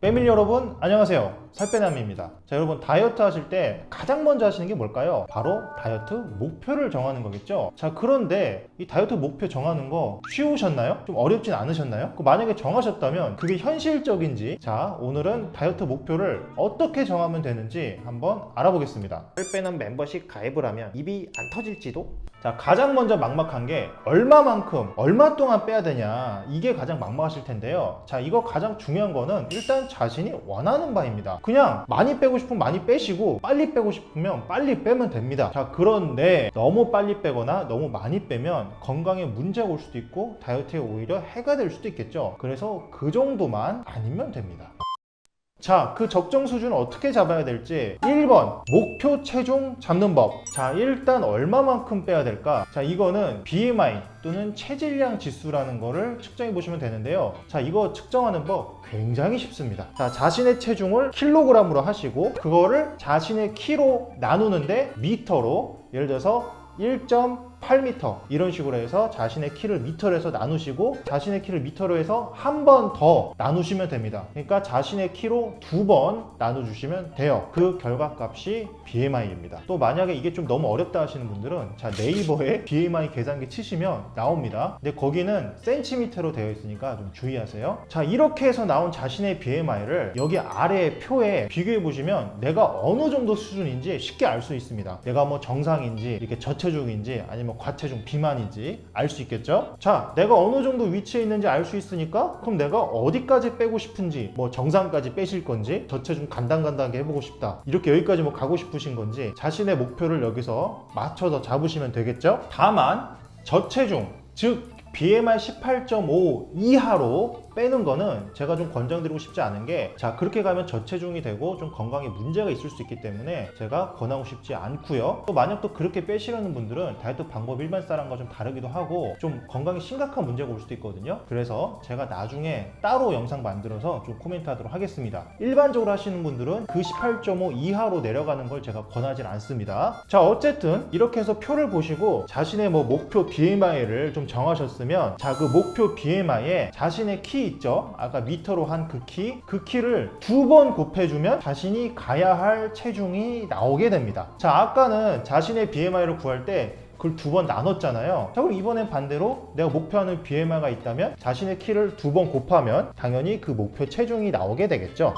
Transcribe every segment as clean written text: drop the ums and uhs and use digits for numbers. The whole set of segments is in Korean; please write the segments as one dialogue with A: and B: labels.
A: 빼밀 여러분 안녕하세요, 살빼남입니다. 자, 여러분 다이어트 하실 때 가장 먼저 하시는 게 뭘까요? 바로 다이어트 목표를 정하는 거겠죠. 자, 그런데 이 다이어트 목표 정하는 거 쉬우셨나요? 좀 어렵진 않으셨나요? 만약에 정하셨다면 그게 현실적인지, 자, 오늘은 다이어트 목표를 어떻게 정하면 되는지 한번 알아보겠습니다. 살빼남 멤버십 가입을 하면 입이 안 터질지도? 자, 가장 먼저 막막한 게 얼마만큼, 얼마 동안 빼야 되냐, 이게 가장 막막하실 텐데요. 자, 이거 가장 중요한 거는 일단 자신이 원하는 바입니다. 그냥 많이 빼고 싶으면 많이 빼시고 빨리 빼고 싶으면 빨리 빼면 됩니다. 자, 그런데 너무 빨리 빼거나 너무 많이 빼면 건강에 문제가 올 수도 있고 다이어트에 오히려 해가 될 수도 있겠죠. 그래서 그 정도만 아니면 됩니다. 자, 그 적정 수준을 어떻게 잡아야 될지. 1번, 목표 체중 잡는 법. 자, 일단 얼마만큼 빼야 될까? 자, 이거는 BMI 또는 체질량 지수라는 거를 측정해 보시면 되는데요. 자, 이거 측정하는 법 굉장히 쉽습니다. 자, 자신의 체중을 킬로그램으로 하시고 그거를 자신의 키로 나누는데 미터로, 예를 들어서 1.8m 이런 식으로 해서 자신의 키를 미터로 해서 나누시고 자신의 키를 미터로 해서 한 번 더 나누시면 됩니다. 그러니까 자신의 키로 2번 나눠주시면 돼요. 그 결과값이 BMI입니다. 또 만약에 이게 좀 너무 어렵다 하시는 분들은 자, 네이버에 BMI 계산기 치시면 나옵니다. 근데 거기는 센티미터로 되어 있으니까 좀 주의하세요. 자, 이렇게 해서 나온 자신의 BMI를 여기 아래 표에 비교해 보시면 내가 어느 정도 수준인지 쉽게 알 수 있습니다. 내가 뭐 정상인지 이렇게 저체중인지 아니면 과체중 비만인지 알 수 있겠죠? 자, 내가 어느 정도 위치에 있는지 알 수 있으니까 그럼 내가 어디까지 빼고 싶은지, 뭐 정상까지 빼실 건지, 저체중 간당간당하게 해보고 싶다, 이렇게 여기까지 뭐 가고 싶으신 건지 자신의 목표를 여기서 맞춰서 잡으시면 되겠죠? 다만 저체중, 즉 BMI 18.5 이하로 빼는 거는 제가 좀 권장드리고 싶지 않은 게, 자, 그렇게 가면 저체중이 되고 좀 건강에 문제가 있을 수 있기 때문에 제가 권하고 싶지 않고요. 또 만약 또 그렇게 빼시려는 분들은 다이어트 방법 일반 사람과 좀 다르기도 하고 좀 건강에 심각한 문제가 올 수도 있거든요. 그래서 제가 나중에 따로 영상 만들어서 좀 코멘트 하도록 하겠습니다. 일반적으로 하시는 분들은 그 18.5 이하로 내려가는 걸 제가 권하지 않습니다. 자, 어쨌든 이렇게 해서 표를 보시고 자신의 뭐 목표 BMI를 좀 정하셨으면, 자, 그 목표 BMI에 자신의 키 있죠? 아까 미터로 한 그 키를 2번 곱해주면 자신이 가야 할 체중이 나오게 됩니다. 자, 아까는 자신의 BMI를 구할 때 그걸 2번 나눴잖아요. 자, 그럼 이번엔 반대로 내가 목표하는 BMI가 있다면 자신의 키를 2번 곱하면 당연히 그 목표 체중이 나오게 되겠죠.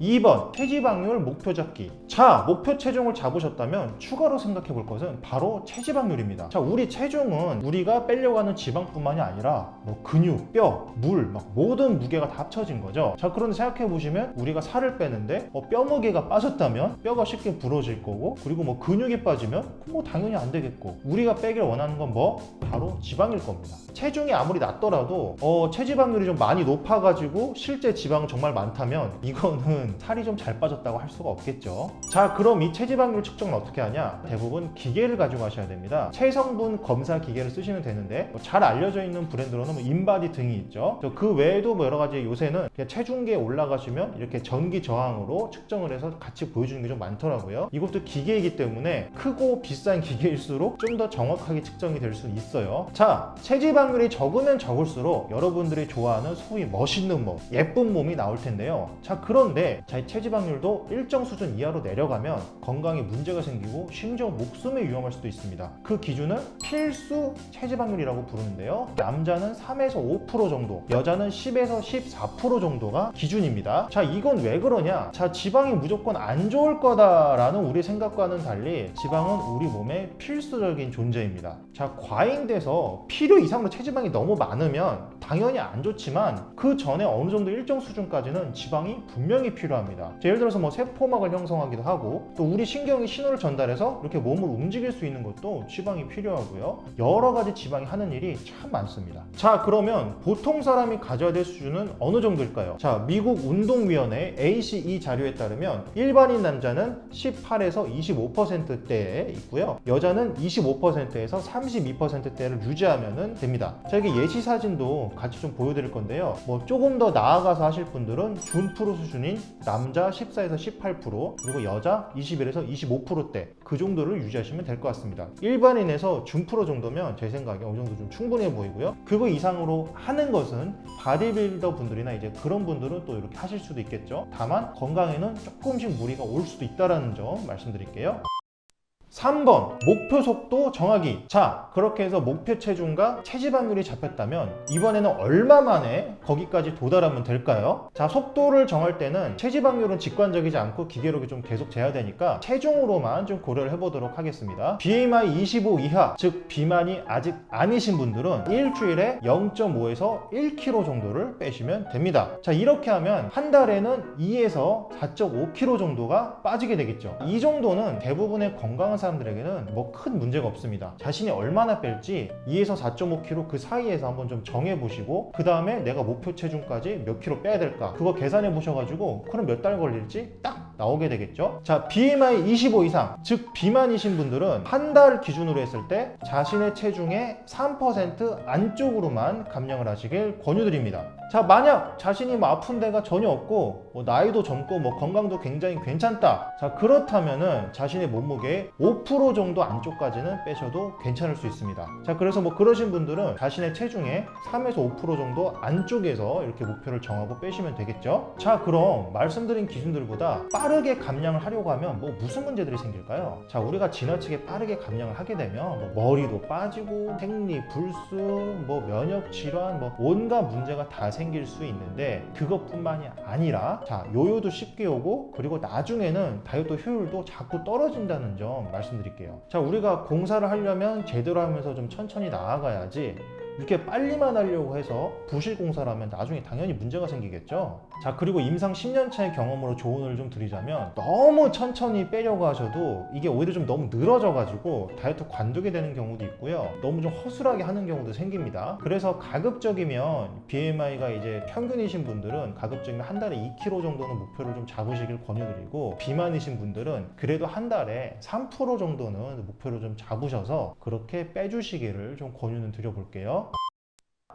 A: 2번, 체지방률 목표 잡기. 자, 목표 체중을 잡으셨다면 추가로 생각해 볼 것은 바로 체지방률입니다. 자, 우리 체중은 우리가 빼려고 하는 지방뿐만이 아니라 뭐 근육, 뼈, 물, 막 모든 무게가 다 합쳐진 거죠. 자, 그런데 생각해 보시면 우리가 살을 빼는데 뼈 무게가 빠졌다면 뼈가 쉽게 부러질 거고, 그리고 뭐 근육이 빠지면 뭐 당연히 안 되겠고, 우리가 빼길 원하는 건 뭐? 바로 지방일 겁니다. 체중이 아무리 낮더라도 체지방률이 좀 많이 높아가지고 실제 지방은 정말 많다면 이거는 살이 좀 잘 빠졌다고 할 수가 없겠죠. 자, 그럼 이 체지방률 측정은 어떻게 하냐? 대부분 기계를 가지고 하셔야 됩니다. 체성분 검사 기계를 쓰시면 되는데 잘 알려져 있는 브랜드로는 뭐 인바디 등이 있죠. 그 외에도 뭐 여러 가지 요새는 그냥 체중계에 올라가시면 이렇게 전기 저항으로 측정을 해서 같이 보여주는 게 좀 많더라고요. 이것도 기계이기 때문에 크고 비싼 기계일수록 좀 더 정확하게 측정이 될 수 있어요. 자, 체지방률이 적으면 적을수록 여러분들이 좋아하는 소위 멋있는 몸, 예쁜 몸이 나올 텐데요. 자, 그런데 자, 체지방률도 일정 수준 이하로 내려가면 건강에 문제가 생기고 심지어 목숨에 위험할 수도 있습니다. 그 기준을 필수 체지방률이라고 부르는데요. 남자는 3에서 5% 정도, 여자는 10에서 14% 정도가 기준입니다. 자, 이건 왜 그러냐? 자, 지방이 무조건 안 좋을 거다라는 우리 생각과는 달리 지방은 우리 몸의 필수적인 존재입니다. 자, 과잉돼서 필요 이상으로 체지방이 너무 많으면 당연히 안 좋지만 그 전에 어느 정도 일정 수준까지는 지방이 분명히 필요합니다. 자, 예를 들어서 뭐 세포막을 형성하기도 하고, 또 우리 신경이 신호를 전달해서 이렇게 몸을 움직일 수 있는 것도 지방이 필요하고요. 여러 가지 지방이 하는 일이 참 많습니다. 자, 그러면 보통 사람이 가져야 될 수준은 어느 정도일까요? 자, 미국 운동위원회 ACE 자료에 따르면 일반인 남자는 18에서 25%대에 있고요. 여자는 25%에서 32%대를 유지하면 됩니다. 자, 이게 예시 사진도 같이 좀 보여드릴 건데요. 뭐 조금 더 나아가서 하실 분들은 준 프로 수준인 남자 14에서 18% 그리고 여자 21에서 25%대 그 정도를 유지하시면 될 것 같습니다. 일반인에서 준 프로 정도면 제 생각에 어느 정도 좀 충분해 보이고요. 그거 이상으로 하는 것은 바디빌더 분들이나 이제 그런 분들은 또 이렇게 하실 수도 있겠죠. 다만 건강에는 조금씩 무리가 올 수도 있다는 점 말씀드릴게요. 3번 목표 속도 정하기. 자, 그렇게 해서 목표 체중과 체지방률이 잡혔다면 이번에는 얼마 만에 거기까지 도달하면 될까요? 자, 속도를 정할 때는 체지방률은 직관적이지 않고 기계력이 좀 계속 재야 되니까 체중으로만 좀 고려를 해보도록 하겠습니다. BMI 25 이하, 즉 비만이 아직 아니신 분들은 일주일에 0.5에서 1kg 정도를 빼시면 됩니다. 자, 이렇게 하면 한 달에는 2에서 4.5kg 정도가 빠지게 되겠죠. 이 정도는 대부분의 건강한 사람들에게는 뭐 큰 문제가 없습니다. 자신이 얼마나 뺄지 2에서 4.5kg 그 사이에서 한번 좀 정해보시고 그 다음에 내가 목표 체중까지 몇 킬로 빼야 될까 그거 계산해 보셔가지고 그럼 몇 달 걸릴지 딱 나오게 되겠죠. 자, BMI 25 이상 즉 비만이신 분들은 한 달 기준으로 했을 때 자신의 체중의 3% 안쪽으로만 감량을 하시길 권유드립니다. 자, 만약 자신이 뭐 아픈 데가 전혀 없고 뭐 나이도 젊고 뭐 건강도 굉장히 괜찮다. 자, 그렇다면은 자신의 몸무게의 5% 정도 안쪽까지는 빼셔도 괜찮을 수 있습니다. 자, 그래서 뭐 그러신 분들은 자신의 체중의 3에서 5% 정도 안쪽에서 이렇게 목표를 정하고 빼시면 되겠죠. 자, 그럼 말씀드린 기준들보다 빠르게 감량을 하려고 하면 뭐 무슨 문제들이 생길까요? 자, 우리가 지나치게 빠르게 감량을 하게 되면 뭐 머리도 빠지고 생리 불순, 뭐 면역 질환, 뭐 온갖 문제가 다 생길 수 있는데 그것뿐만이 아니라 자, 요요도 쉽게 오고 그리고 나중에는 다이어트 효율도 자꾸 떨어진다는 점 말씀드릴게요. 자, 우리가 공사를 하려면 제대로 하면서 좀 천천히 나아가야지 이렇게 빨리만 하려고 해서 부실 공사를 하면 나중에 당연히 문제가 생기겠죠. 자, 그리고 임상 10년 차의 경험으로 조언을 좀 드리자면 너무 천천히 빼려고 하셔도 이게 오히려 좀 너무 늘어져 가지고 다이어트 관두게 되는 경우도 있고요. 너무 좀 허술하게 하는 경우도 생깁니다. 그래서 가급적이면 BMI가 이제 평균이신 분들은 가급적이면 한 달에 2kg 정도는 목표를 좀 잡으시길 권유드리고 비만이신 분들은 그래도 한 달에 3% 정도는 목표를 좀 잡으셔서 그렇게 빼주시기를 좀 권유는 드려볼게요.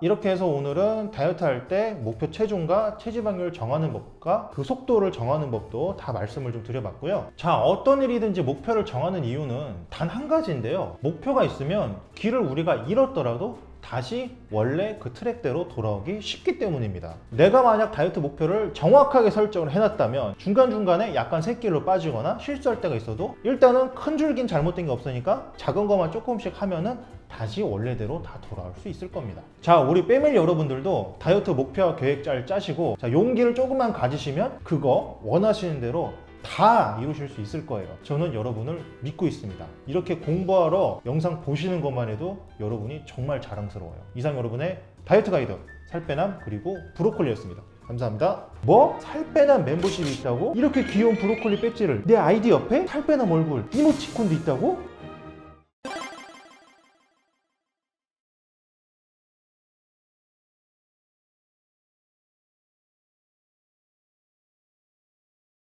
A: 이렇게 해서 오늘은 다이어트 할 때 목표 체중과 체지방률 정하는 법과 그 속도를 정하는 법도 다 말씀을 좀 드려봤고요. 자, 어떤 일이든지 목표를 정하는 이유는 단 한 가지인데요. 목표가 있으면 길을 우리가 잃었더라도 다시 원래 그 트랙대로 돌아오기 쉽기 때문입니다. 내가 만약 다이어트 목표를 정확하게 설정을 해놨다면 중간중간에 약간 새길로 빠지거나 실수할 때가 있어도 일단은 큰 줄긴 잘못된 게 없으니까 작은 것만 조금씩 하면은 다시 원래대로 다 돌아올 수 있을 겁니다. 자, 우리 패밀리 여러분들도 다이어트 목표와 계획 잘 짜시고 자, 용기를 조금만 가지시면 그거 원하시는 대로 다 이루실 수 있을 거예요. 저는 여러분을 믿고 있습니다. 이렇게 공부하러 영상 보시는 것만 해도 여러분이 정말 자랑스러워요. 이상 여러분의 다이어트 가이드 살빼남 그리고 브로콜리였습니다. 감사합니다. 뭐? 살빼남 멤버십이 있다고? 이렇게 귀여운 브로콜리 배지를 내 아이디 옆에 살빼남 얼굴 이모티콘도 있다고?